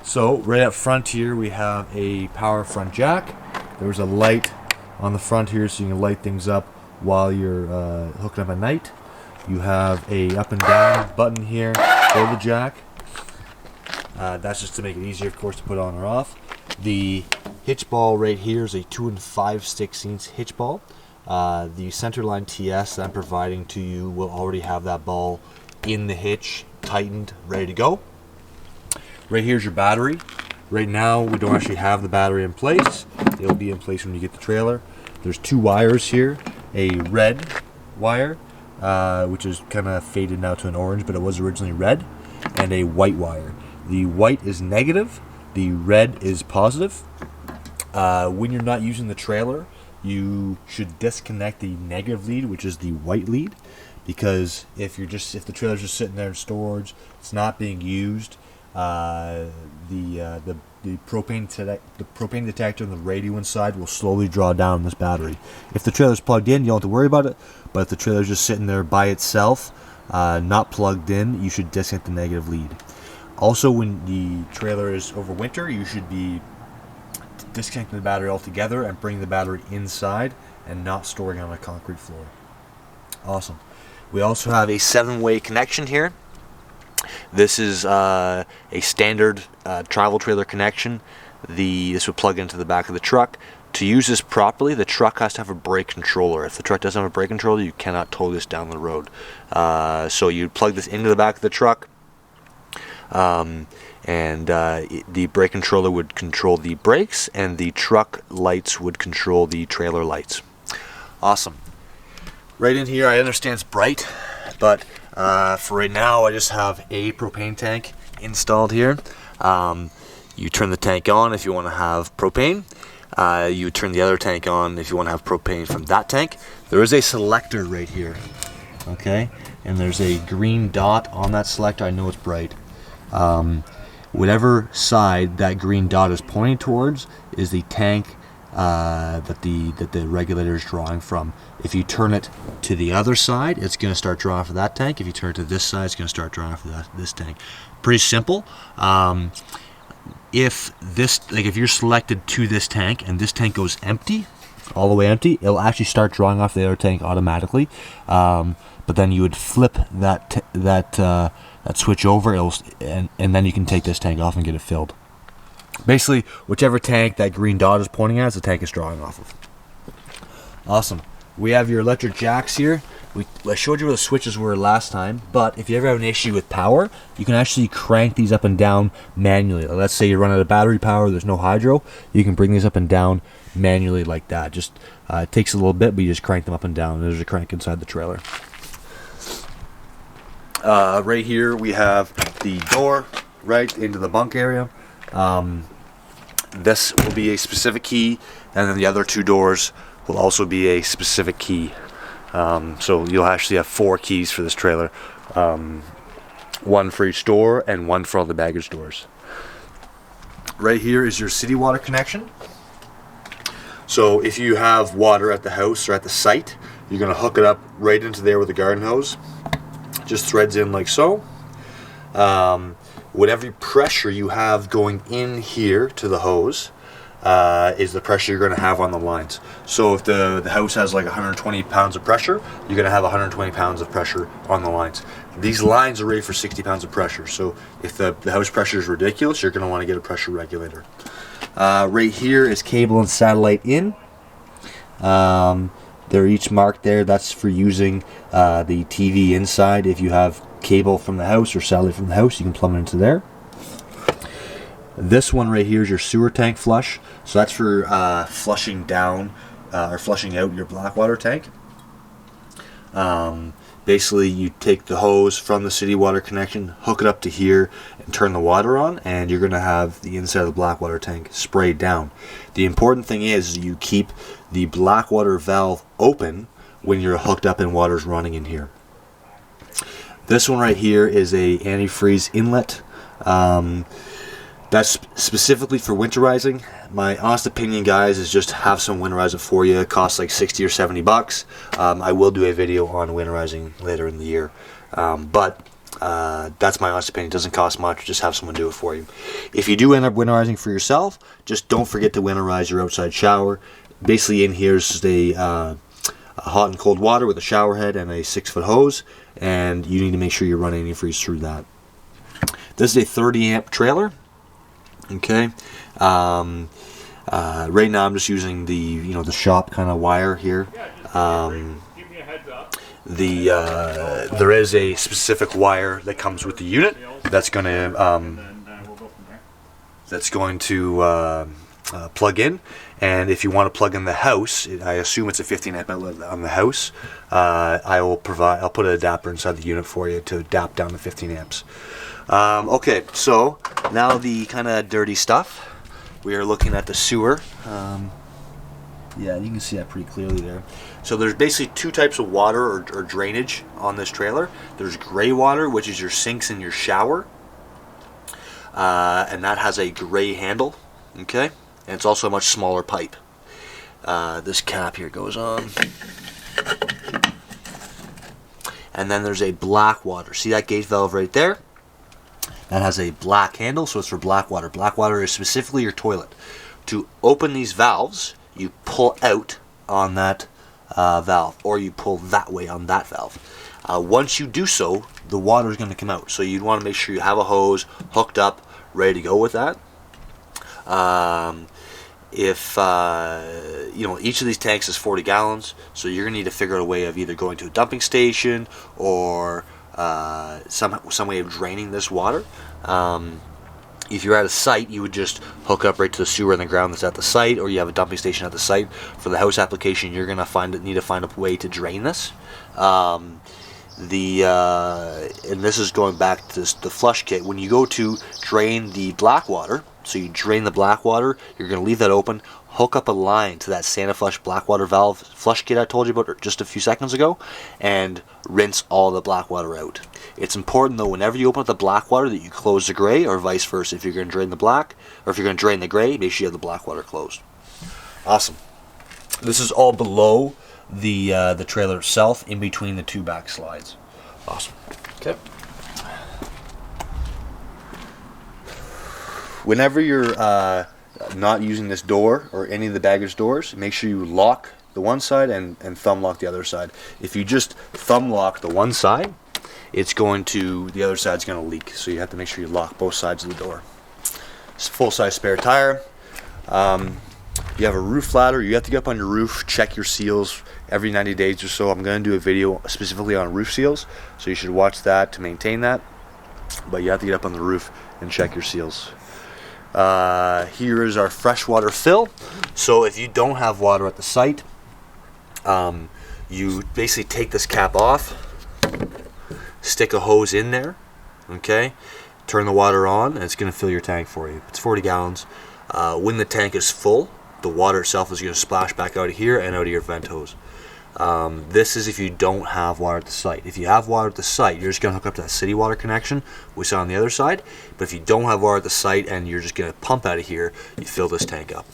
So right up front here we have a power front jack. There's a light on the front here so you can light things up while you're hooking up at night. You have a up and down button here for the jack. That's just to make it easier, of course, to put on or off. The hitch ball right here is a 2 5/16 hitch ball. The centerline TS that I'm providing to you will already have that ball in the hitch, tightened, ready to go. Right here's your battery. Right now we don't actually have the battery in place. It'll be in place when you get the trailer. There's 2 wires here, a red wire, which is kind of faded now to an orange, but it was originally red, and a white wire. The white is negative, the red is positive. When you're not using the trailer, you should disconnect the negative lead, which is the white lead, because if the trailer's just sitting there in storage, it's not being used, the propane detector on the radio inside will slowly draw down this battery. If the trailer's plugged in, you don't have to worry about it, but if the trailer's just sitting there by itself, not plugged in, you should disconnect the negative lead. Also, when the trailer is over winter, you should be disconnecting the battery altogether and bringing the battery inside and not storing it on a concrete floor. Awesome. We also have a 7-way connection here. This is a standard travel trailer connection. This would plug into the back of the truck. To use this properly, the truck has to have a brake controller. If the truck doesn't have a brake controller, you cannot tow this down the road. So you plug this into the back of the truck, and the brake controller would control the brakes, and the truck lights would control the trailer lights. Awesome. Right in here, I understand it's bright, but for right now, I just have a propane tank installed here. You turn the tank on if you want to have propane. You turn the other tank on if you want to have propane from that tank. There is a selector right here, okay? And there's a green dot on that selector. I know it's bright. Whatever side that green dot is pointing towards is the tank that the regulator is drawing from. If you turn it to the other side, it's going to start drawing for that tank. If you turn it to this side, it's going to start drawing for this tank. Pretty simple. If you're selected to this tank and this tank goes empty, all the way empty, it'll actually start drawing off the other tank automatically. But then you would flip that switch over, and then you can take this tank off and get it filled. Basically, whichever tank that green dot is pointing at is the tank it's drawing off of. Awesome. We have your electric jacks here. I showed you where the switches were last time, but if you ever have an issue with power, you can actually crank these up and down manually. Let's say you run out of battery power, there's no hydro, you can bring these up and down manually like that. Just it takes a little bit, but you just crank them up and down. There's a crank inside the trailer. Right here we have the door right into the bunk area. This will be a specific key, and then the other 2 doors will also be a specific key. So you'll actually have 4 keys for this trailer, 1 for each door and 1 for all the baggage doors. Right here is your city water connection. So if you have water at the house or at the site, you're going to hook it up right into there with a garden hose. Just threads in like so. Whatever pressure you have going in here to the hose is the pressure you're going to have on the lines. So if the house has like 120 pounds of pressure, you're going to have 120 pounds of pressure on the lines. These lines are rated for 60 pounds of pressure. So if the house pressure is ridiculous, you're going to want to get a pressure regulator. Right here is cable and satellite in. They're each marked there. That's for using the TV inside. If you have cable from the house or satellite from the house, you can plumb it into there. This one right here is your sewer tank flush. So that's for flushing down or flushing out your black water tank. Basically, you take the hose from the city water connection, hook it up to here, and turn the water on, and you're going to have the inside of the black water tank sprayed down. The important thing is you keep the black water valve open when you're hooked up and water's running in here. This one right here is a antifreeze inlet. That's specifically for winterizing. My honest opinion, guys, is just have some winterizer for you. It costs like 60 or 70 bucks. I will do a video on winterizing later in the year. But That's my honest opinion. It doesn't cost much. Just have someone do it for you. If you do end up winterizing for yourself, just don't forget to winterize your outside shower. Basically, in here is a hot and cold water with a shower head and a 6-foot hose, and you need to make sure you're running antifreeze through that. This is a 30 amp trailer. Okay. Right now I'm just using the shop kind of wire here. There is a specific wire that comes with the unit that's going to plug in, and if you want to plug in the house, I assume it's a 15 amp outlet on the house. I'll put an adapter inside the unit for you to adapt down to 15 amps. Okay, so now the kind of dirty stuff. We are looking at the sewer. Yeah, you can see that pretty clearly there. So there's basically two types of water or drainage on this trailer. There's gray water, which is your sinks in your shower, and that has a gray handle. Okay, and it's also a much smaller pipe. This cap here goes on. And then there's a black water. See that gate valve right there? That has a black handle, so it's for black water. Black water is specifically your toilet. To open these valves, you pull out on that valve, or you pull that way on that valve. Once you do so, the water is going to come out. So you'd want to make sure you have a hose hooked up, ready to go with that. Each of these tanks is 40 gallons, so you're going to need to figure out a way of either going to a dumping station or some way of draining this water. If you're at a site, you would just hook up right to the sewer in the ground that's at the site, or you have a dumping station at the site. For the house application, you're going to need to find a way to drain this. And this is going back to the flush kit. When you go to drain the black water, so you drain the black water, you're going to leave that open, hook up a line to that SaniFlush black water valve flush kit I told you about just a few seconds ago, and rinse all the black water out. It's important though, whenever you open up the black water, that you close the gray, or vice versa. If you're going to drain the black, or if you're going to drain the gray, make sure you have the black water closed. Awesome. This is all below the trailer itself, in between the two back slides. Awesome. Okay. Whenever you're not using this door or any of the baggage doors, make sure you lock the one side and thumb lock the other side. If you just thumb lock the one side, the other side's going to leak. So you have to make sure you lock both sides of the door. It's a full-size spare tire. You have a roof ladder. You have to get up on your roof, check your seals every 90 days or so. I'm going to do a video specifically on roof seals, so you should watch that to maintain that. But you have to get up on the roof and check your seals. Here is our freshwater fill. So if you don't have water at the site, you basically take this cap off, stick a hose in there, okay, turn the water on, and it's going to fill your tank for you. It's 40 gallons. When the tank is full, the water itself is going to splash back out of here and out of your vent hose. This is if you don't have water at the site. If you have water at the site, you're just going to hook up to that city water connection we saw on the other side. But if you don't have water at the site and you're just going to pump out of here, you fill this tank up.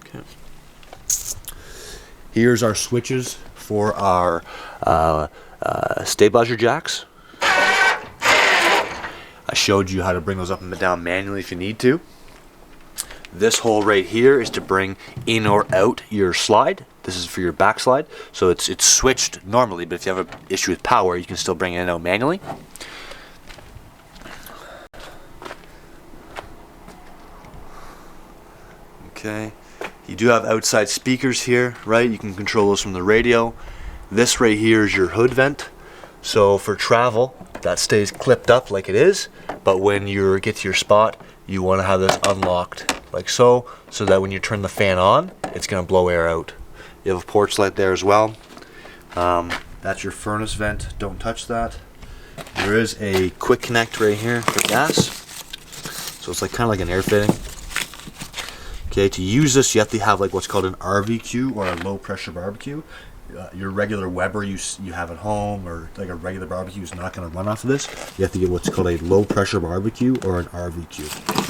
Okay. Here's our switches for our stabilizer jacks. I showed you how to bring those up and down manually if you need to. This hole right here is to bring in or out your slide. This is for your back slide. So it's switched normally, but if you have an issue with power, you can still bring it in and out manually. Okay. You do have outside speakers here, right? You can control those from the radio. This right here is your hood vent. So for travel, that stays clipped up like it is, but when you get to your spot, you want to have this unlocked like so that when you turn the fan on, it's going to blow air out. You have a porch light there as well. That's your furnace vent. Don't touch that. There is a quick connect right here for gas. So it's kind of like an air fitting. Okay, to use this, you have to have like what's called an RVQ, or a low pressure barbecue. Your regular Weber you have at home, or like a regular barbecue, is not going to run off of this. You have to get what's called a low pressure barbecue, or an RVQ.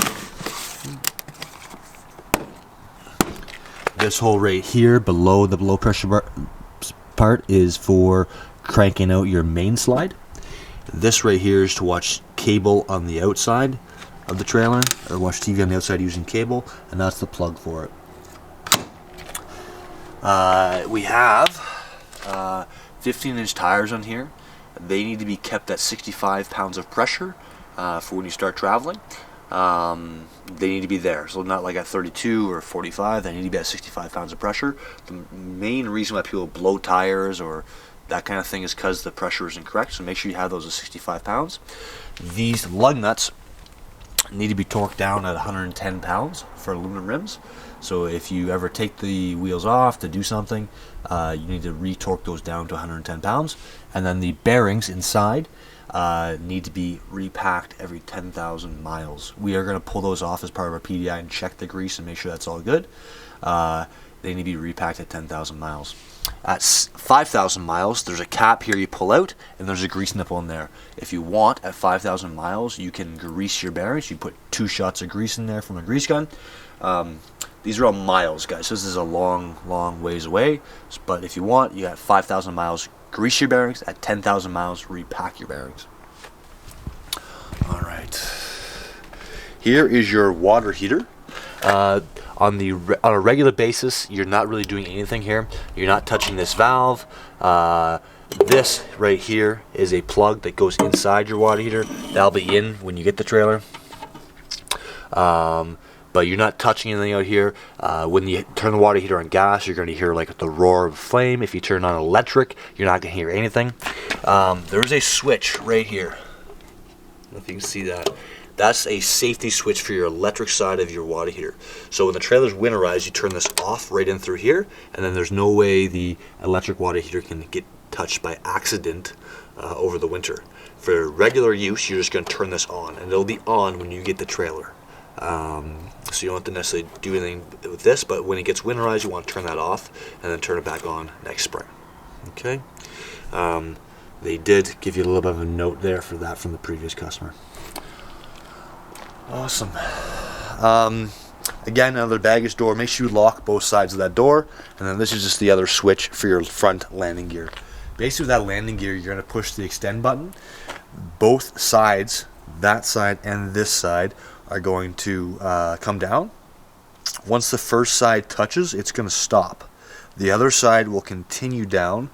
This hole right here below the low pressure part is for cranking out your main slide. This right here is to watch cable on the outside of the trailer, or watch TV on the outside using cable, and that's the plug for it. We have 15-inch tires on here. They need to be kept at 65 pounds of pressure for when you start traveling. They need to be there, so not like at 32 or 45. They need to be at 65 pounds of pressure. The main reason why people blow tires or that kind of thing is because the pressure is incorrect, so make sure you have those at 65 pounds. These lug nuts need to be torqued down at 110 pounds for aluminum rims. So if you ever take the wheels off to do something, you need to re-torque those down to 110 pounds. And then the bearings inside need to be repacked every 10,000 miles. We are going to pull those off as part of our PDI and check the grease and make sure that's all good. They need to be repacked at 10,000 miles. At 5,000 miles, there's a cap here you pull out, and there's a grease nipple in there. If you want, at 5,000 miles, you can grease your bearings. You put 2 shots of grease in there from a grease gun. These are all miles, guys, so this is a long ways away. But if you want, you got 5,000 miles, grease your bearings. At 10,000 miles, repack your bearings. All right. Here is your water heater. On a regular basis, you're not really doing anything here. You're not touching this valve. This right here is a plug that goes inside your water heater. That'll be in when you get the trailer. But you're not touching anything out here. When you turn the water heater on gas, you're going to hear like the roar of flame. If you turn on electric, you're not going to hear anything. There's a switch right here. I don't know if you can see that. That's a safety switch for your electric side of your water heater. So when the trailer's winterized, you turn this off right in through here, and then there's no way the electric water heater can get touched by accident over the winter. For regular use, you're just going to turn this on, and it'll be on when you get the trailer. So you don't have to necessarily do anything with this, but when it gets winterized, you want to turn that off and then turn it back on next spring. Okay? They did give you a little bit of a note there for that from the previous customer. Awesome. Again, another baggage door. Make sure you lock both sides of that door, and then this is just the other switch for your front landing gear. Basically, with that landing gear, you're going to push the extend button. Both sides, that side and this side, are going to come down. Once the first side touches, it's going to stop. The other side will continue down.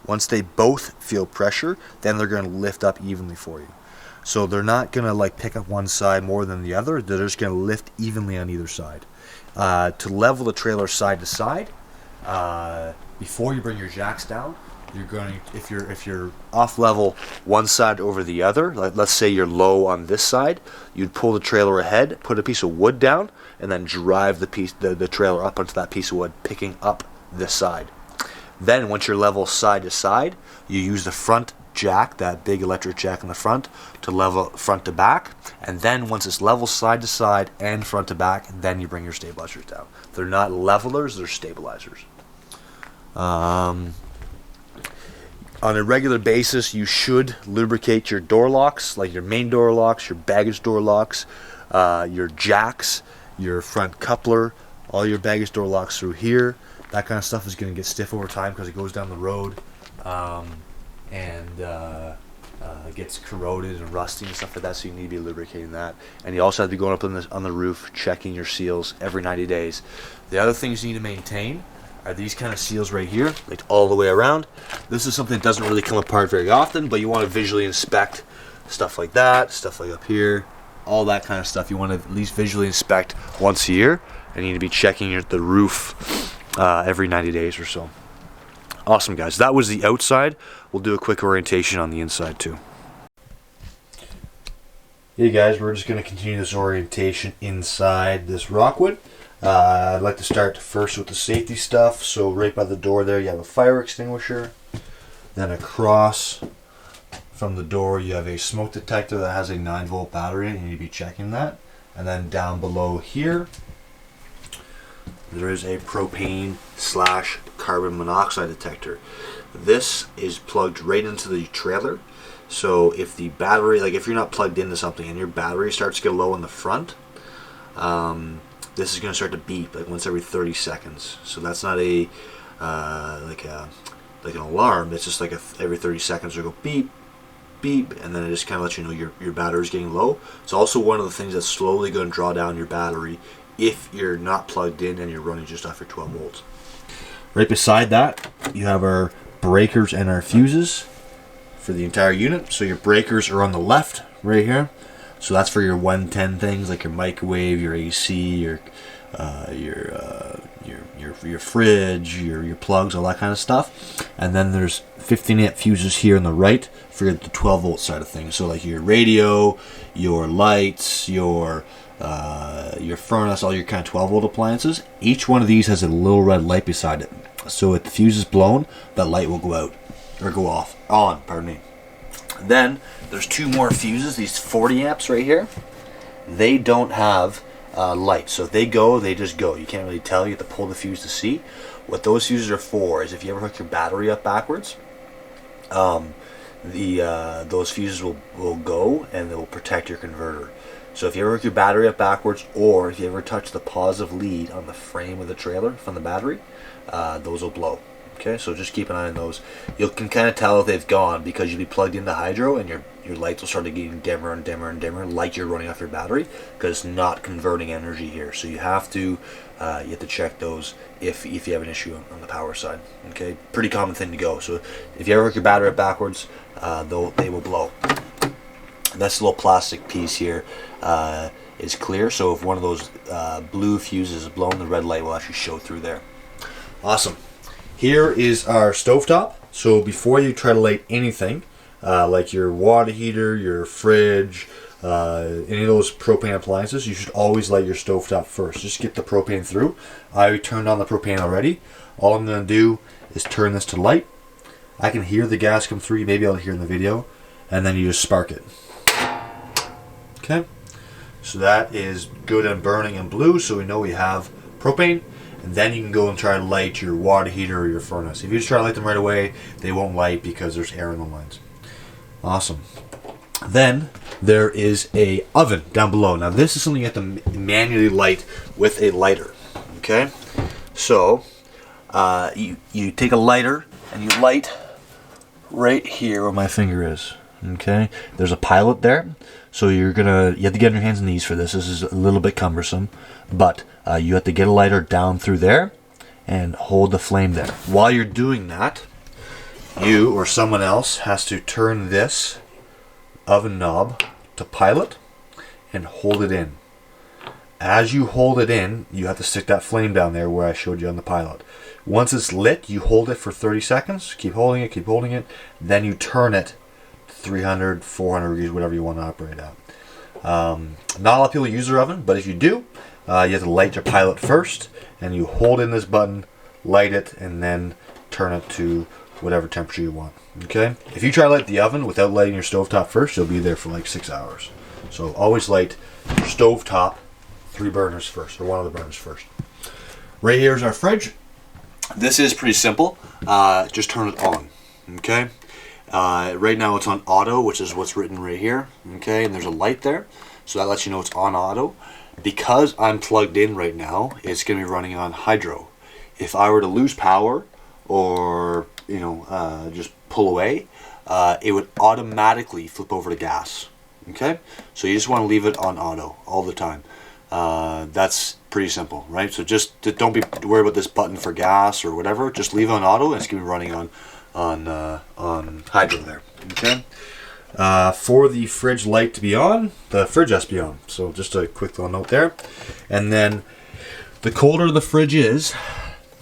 Once they both feel pressure, then they're going to lift up evenly for you. So they're not going to like pick up one side more than the other. They're just going to lift evenly on either side. To level the trailer side to side, before you bring your jacks down, you're going to, if you're off level one side over the other, like let's say you're low on this side, you'd pull the trailer ahead, put a piece of wood down, and then drive the trailer up onto that piece of wood, picking up this side. Then once you're level side to side, you use the front jack, that big electric jack in the front, to level front to back, and then once it's level side to side and front to back, then you bring your stabilizers down. They're not levelers, they're stabilizers. On a regular basis, you should lubricate your door locks, like your main door locks, your baggage door locks, your jacks, your front coupler, all your baggage door locks through here. That kind of stuff is going to get stiff over time because it goes down the road. It gets corroded and rusty and stuff like that, so you need to be lubricating that. And you also have to be going up on the roof, checking your seals every 90 days. The other things you need to maintain are these kind of seals right here, like all the way around. This is something that doesn't really come apart very often, but you want to visually inspect stuff like that, stuff like up here, all that kind of stuff. You want to at least visually inspect once a year, and you need to be checking the roof every 90 days or so. Awesome, guys. That was the outside. We'll do a quick orientation on the inside too. Hey guys, we're just going to continue this orientation inside this Rockwood. I'd like to start first with the safety stuff. So right by the door there you have a fire extinguisher. Then across from the door you have a smoke detector that has a 9-volt battery, and you need to be checking that. And then down below here there is a propane / carbon monoxide detector. This is plugged right into the trailer. So if the battery, like if you're not plugged into something and your battery starts to get low in the front, this is going to start to beep like once every 30 seconds. So that's not a like an alarm. It's just like every 30 seconds it'll go beep, beep, and then it just kind of lets you know your battery's getting low. It's also one of the things that's slowly going to draw down your battery if you're not plugged in and you're running just off your 12 volts. Right beside that, you have our breakers and our fuses for the entire unit. So your breakers are on the left right here. So that's for your 110 things like your microwave, your AC, your fridge, your plugs, all that kind of stuff. And then there's 15 amp fuses here on the right for the 12 volt side of things. So like your radio, your lights, your furnace, all your kind of 12 volt appliances. Each one of these has a little red light beside it. So if the fuse is blown, that light will go out or go on. Pardon me. Then there's two more fuses, these 40 amps right here. They don't have light, so if they go, they just go. You can't really tell. You have to pull the fuse to see. What those fuses are for is if you ever hook your battery up backwards, those fuses will go and they will protect your converter. So if you ever hook your battery up backwards, or if you ever touch the positive lead on the frame of the trailer from the battery, those will blow. Okay, so just keep an eye on those. You can kind of tell if they've gone because you'll be plugged into hydro and your lights will start getting dimmer and dimmer and dimmer, like you're running off your battery, because it's not converting energy here. So you have to check those if you have an issue on the power side. Okay, pretty common thing to go. So if you ever hook your battery up backwards, they will blow. And this little plastic piece here is clear. So if one of those blue fuses is blown, the red light will actually show through there. Awesome. Here is our stovetop. So before you try to light anything, like your water heater, your fridge, any of those propane appliances, you should always light your stovetop first. Just get the propane through. I turned on the propane already. All I'm going to do is turn this to light. I can hear the gas come through. You may be able to hear in the video. And then you just spark it. Okay. So that is good and burning and blue, so we know we have propane. And then you can go and try to light your water heater or your furnace. If you just try to light them right away, they won't light because there's air in the lines. Awesome. Then there is a oven down below. Now this is something you have to manually light with a lighter. Okay? So you take a lighter and you light right here where my finger is. Okay? There's a pilot there. So you have to get on your hands and knees for this. This is a little bit cumbersome, but you have to get a lighter down through there and hold the flame there. While you're doing that, you or someone else has to turn this oven knob to pilot and hold it in. As you hold it in, you have to stick that flame down there where I showed you on the pilot. Once it's lit, you hold it for 30 seconds, keep holding it, then you turn it 300, 400 degrees, whatever you want to operate at. Not a lot of people use their oven, but if you do, you have to light your pilot first, and you hold in this button, light it, and then turn it to whatever temperature you want. Okay? If you try to light the oven without lighting your stovetop first, you'll be there for like 6 hours. So always light your stovetop 3 burners first, or one of the burners first. Right here is our fridge. This is pretty simple. Just turn it on. Okay? Right now it's on auto, which is what's written right here. Okay, and there's a light there, so that lets you know it's on auto. Because I'm plugged in right now, it's going to be running on hydro. If I were to lose power or just pull away, it would automatically flip over to gas. Okay, so you just want to leave it on auto all the time. That's pretty simple, right? So just don't be worried about this button for gas or whatever. Just leave it on auto, and it's going to be running on hydro there. Okay. For the fridge light to be on, the fridge has to be on. So just a quick little note there. And then the colder the fridge is,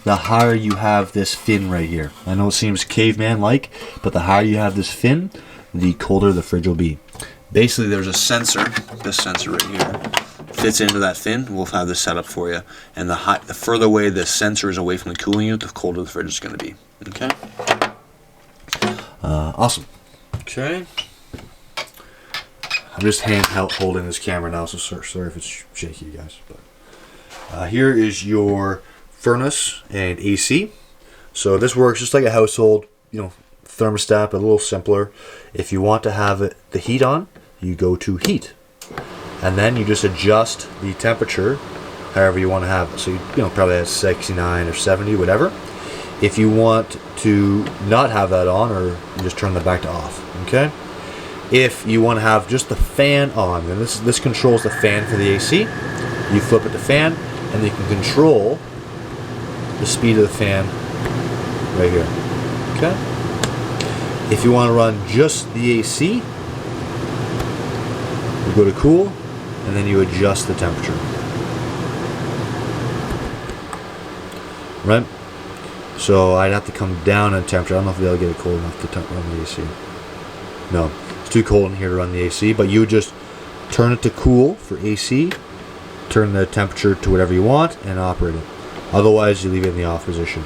the higher you have this fin right here. I know it seems caveman-like, but the higher you have this fin, the colder the fridge will be. Basically, there's a sensor, this sensor right here, fits into that fin. We'll have this set up for you. And the further away the sensor is away from the cooling unit, the colder the fridge is going to be. Okay? Awesome. Okay. I'm just holding this camera now, so sorry if it's shaky, guys. But here is your furnace and AC. So this works just like a household, thermostat, but a little simpler. If you want to have the heat on, you go to heat, and then you just adjust the temperature however you want to have it. So you probably have 69 or 70, whatever. If you want to not have that on, or you just turn that back to off. Okay. If you want to have just the fan on, then this controls the fan for the AC. You flip it to fan, and you can control the speed of the fan right here. Okay. If you want to run just the AC, you go to cool, and then you adjust the temperature. Right? So I'd have to come down in temperature. I don't know if they'll get it cold enough to run the AC. No, it's too cold in here to run the AC, but you just turn it to cool for AC, turn the temperature to whatever you want, and operate it. Otherwise, you leave it in the off position.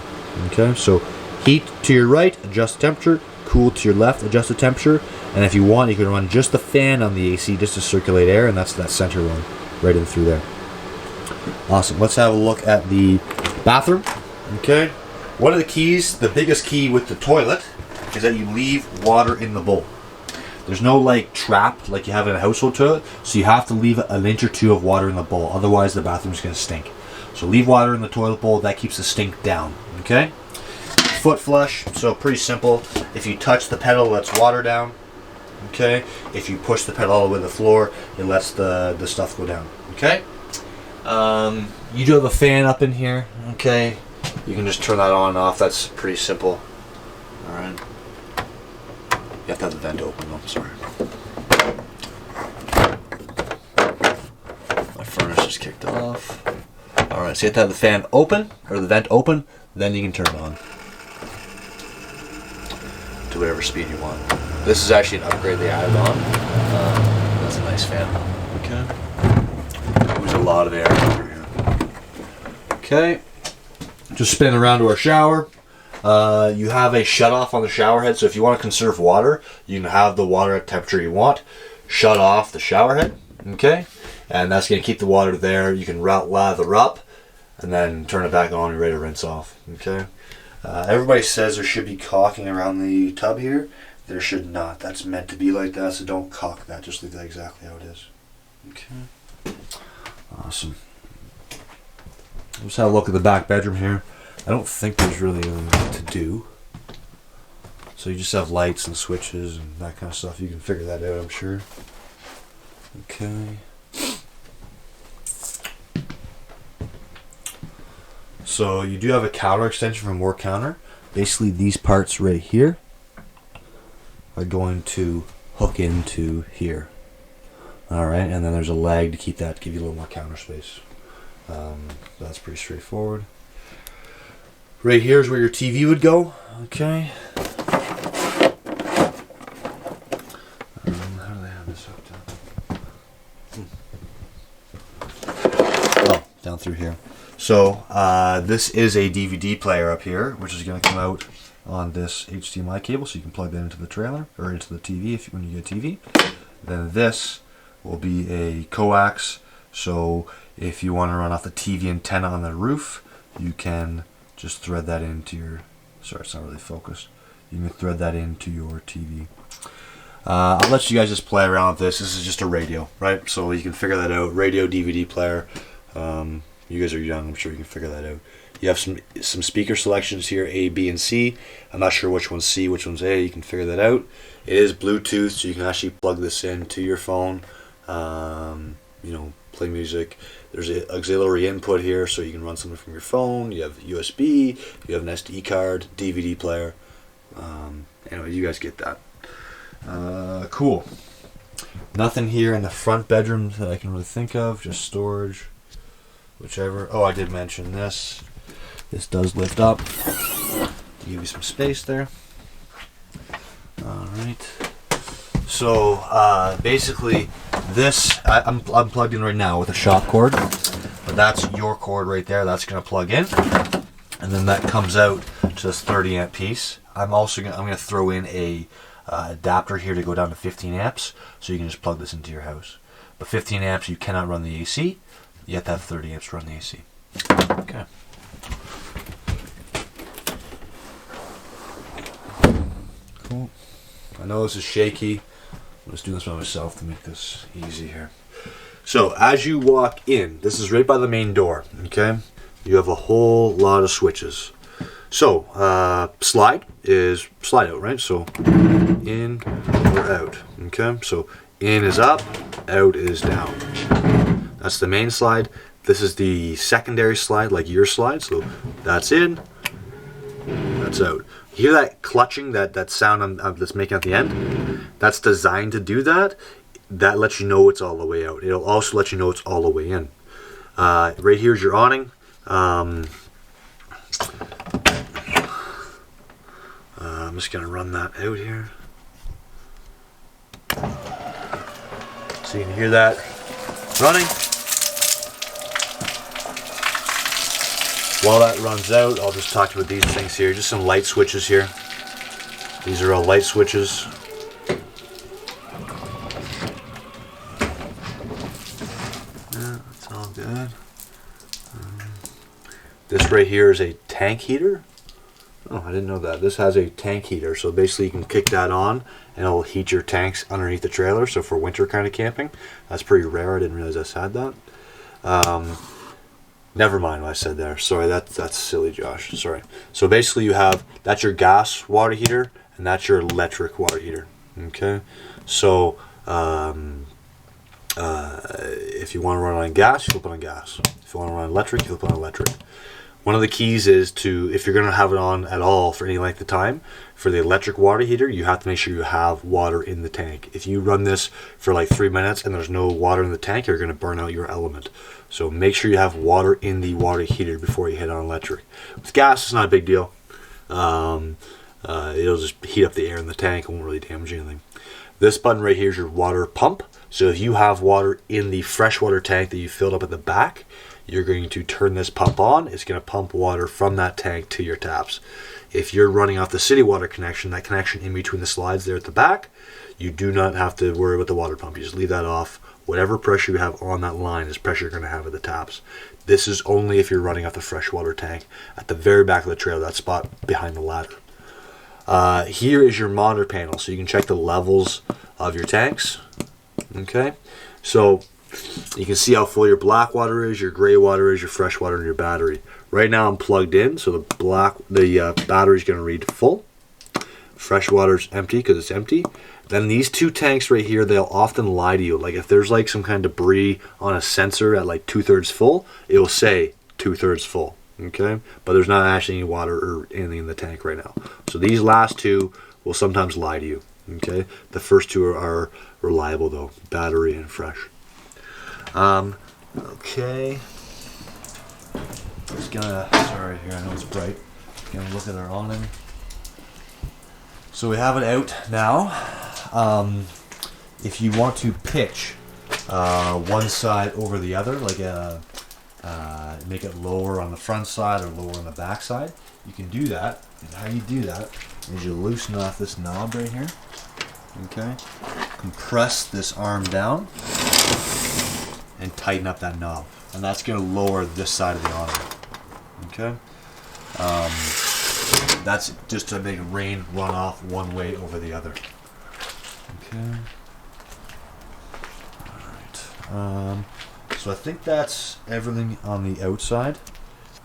Okay, so heat to your right, adjust the temperature. Cool to your left, adjust the temperature. And if you want, you can run just the fan on the AC just to circulate air, and that's that center one right in through there. Awesome. Let's have a look at the bathroom. Okay. One of the keys, the biggest key with the toilet, is that you leave water in the bowl. There's no like trap like you have in a household toilet, so you have to leave an inch or two of water in the bowl. Otherwise, the bathroom's going to stink. So leave water in the toilet bowl. That keeps the stink down. Okay. Foot flush. So pretty simple. If you touch the pedal, it lets water down. Okay. If you push the pedal all the way to the floor, it lets the stuff go down. Okay. You do have a fan up in here. Okay. You can just turn that on and off. That's pretty simple. All right. You have to have the vent open though. Sorry. My furnace just kicked off. All right. So you have to have the fan open or the vent open. Then you can turn it on to whatever speed you want. This is actually an upgrade they added on. That's a nice fan. Okay. There's a lot of air over here. Okay. Just spin around to our shower. You have a shut off on the shower head, so if you want to conserve water, you can have the water at temperature you want. Shut off the shower head, okay? And that's going to keep the water there. You can lather up and then turn it back on and ready to rinse off, okay? Everybody says there should be caulking around the tub here. There should not. That's meant to be like that, so don't caulk that. Just leave that exactly how it is. Okay. Awesome. Let's have a look at the back bedroom here. I don't think there's really anything to do. So you just have lights and switches and that kind of stuff. You can figure that out, I'm sure. Okay. So you do have a counter extension for more counter. Basically these parts right here are going to hook into here. Alright, and then there's a leg to keep that, give you a little more counter space. That's pretty straightforward. Right here is where your TV would go. Okay. How do they have this hooked up? Oh, down through here. So this is a DVD player up here, which is going to come out on this HDMI cable, so you can plug that into the trailer or into the TV when you get a TV. Then this will be a coax. So if you want to run off the TV antenna on the roof, you can just thread that into your, sorry, it's not really focused. You can thread that into your TV. I'll let you guys just play around with this. This is just a radio, right? So you can figure that out. Radio, DVD player. You guys are young, I'm sure you can figure that out. You have some speaker selections here, A, B, and C. I'm not sure which one's C, which one's A. You can figure that out. It is Bluetooth, so you can actually plug this into your phone. You know, play music. There's an auxiliary input here, so you can run something from your phone. You have USB, you have an SD card, DVD player. Anyway, you guys get that. Cool. Nothing here in the front bedroom that I can really think of, just storage, whichever. Oh, I did mention this. This does lift up to give you some space there. Alright. So, basically, this, I'm plugged in right now with a shop cord, but that's your cord right there. That's going to plug in, and then that comes out to this 30 amp piece. I'm going to throw in a adapter here to go down to 15 amps, so you can just plug this into your house. But 15 amps, you cannot run the AC. You have to have 30 amps to run the AC. Okay. Cool. I know this is shaky. I'm just doing this by myself to make this easy here. So as you walk in, this is right by the main door, okay? You have a whole lot of switches. So slide is slide out, right? So in or out. Okay, so in is up, out is down. That's the main slide. This is the secondary slide, like your slide. So that's in, that's out. You hear that clutching, that sound that's making at the end? That's designed to do that. That lets you know it's all the way out. It'll also let you know it's all the way in. Right here's your awning. I'm just going to run that out here. So you can hear that running. While that runs out, I'll just talk about these things here. Just some light switches here. These are all light switches. Yeah, that's all good. This right here is a tank heater. Oh, I didn't know that. This has a tank heater, so basically you can kick that on and it'll heat your tanks underneath the trailer. So for winter kind of camping, that's pretty rare. I didn't realize this had that. Never mind what I said there. Sorry, that's silly, Josh. Sorry. So basically you have, that's your gas water heater and that's your electric water heater. Okay. So if you want to run on gas, you flip it on gas. If you want to run on electric, you flip it on electric. One of the keys is to, if you're going to have it on at all for any length of time, for the electric water heater, you have to make sure you have water in the tank. If you run this for like 3 minutes and there's no water in the tank, you're going to burn out your element. So make sure you have water in the water heater before you hit on electric. With gas, it's not a big deal. It'll just heat up the air in the tank. It won't really damage anything. This button right here is your water pump. So if you have water in the freshwater tank that you filled up at the back, you're going to turn this pump on. It's going to pump water from that tank to your taps. If you're running off the city water connection, that connection in between the slides there at the back, you do not have to worry about the water pump. You just leave that off. Whatever pressure you have on that line is pressure you're going to have at the taps. This is only if you're running off the freshwater tank at the very back of the trailer, that spot behind the ladder. Here is your monitor panel, so you can check the levels of your tanks. Okay, so you can see how full your black water is, your gray water is, your fresh water, and your battery. Right now I'm plugged in, so the battery is going to read full. Fresh water is empty because it's empty. Then these two tanks right here, they'll often lie to you. Like if there's like some kind of debris on a sensor at like 2/3 full, it will say 2/3 full. Okay, but there's not actually any water or anything in the tank right now. So these last two will sometimes lie to you. Okay, the first two are reliable though, battery and fresh. Okay. Just gonna, sorry here, I know it's bright. Gonna look at our awning. So we have it out now. If you want to pitch one side over the other, like make it lower on the front side or lower on the back side, you can do that. And how you do that is you loosen off this knob right here. Okay. Compress this arm down and tighten up that knob, and that's going to lower this side of the awning. Okay. That's just to make rain run off one way over the other. Okay. Alright. So I think that's everything on the outside.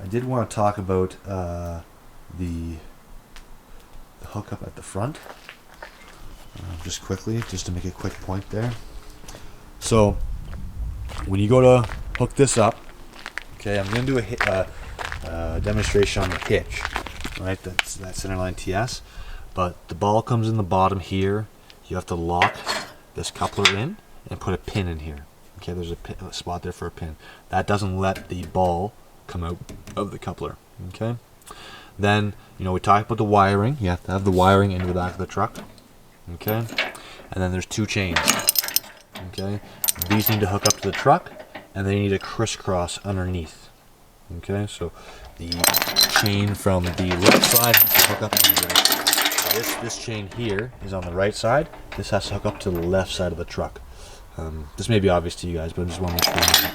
I did want to talk about the hookup at the front. Just quickly, just to make a quick point there. So when you go to hook this up, okay, I'm going to do a demonstration on the hitch. Right, that's that centerline TS, but the ball comes in the bottom here. You have to lock this coupler in and put a pin in here. Okay, there's a spot there for a pin. That doesn't let the ball come out of the coupler. Okay, then we talked about the wiring. You have to have the wiring into the back of the truck. Okay, and then there's two chains. Okay, these need to hook up to the truck, and they need to crisscross underneath. Okay, so the chain from the left side has to hook up on the right. So this chain here is on the right side. This has to hook up to the left side of the truck. This may be obvious to you guys, but I just want to make sure.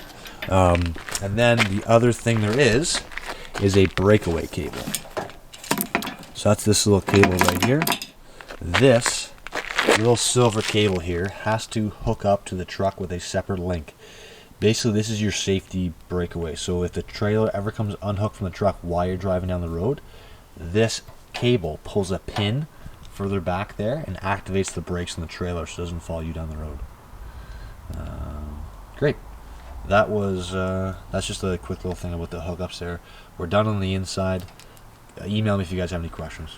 And then the other thing there is a breakaway cable. So that's this little cable right here. This little silver cable here has to hook up to the truck with a separate link. Basically, this is your safety breakaway. So if the trailer ever comes unhooked from the truck while you're driving down the road, this cable pulls a pin further back there and activates the brakes in the trailer so it doesn't follow you down the road. Great. That was that's just a quick little thing about the hookups there. We're done on the inside. Email me if you guys have any questions.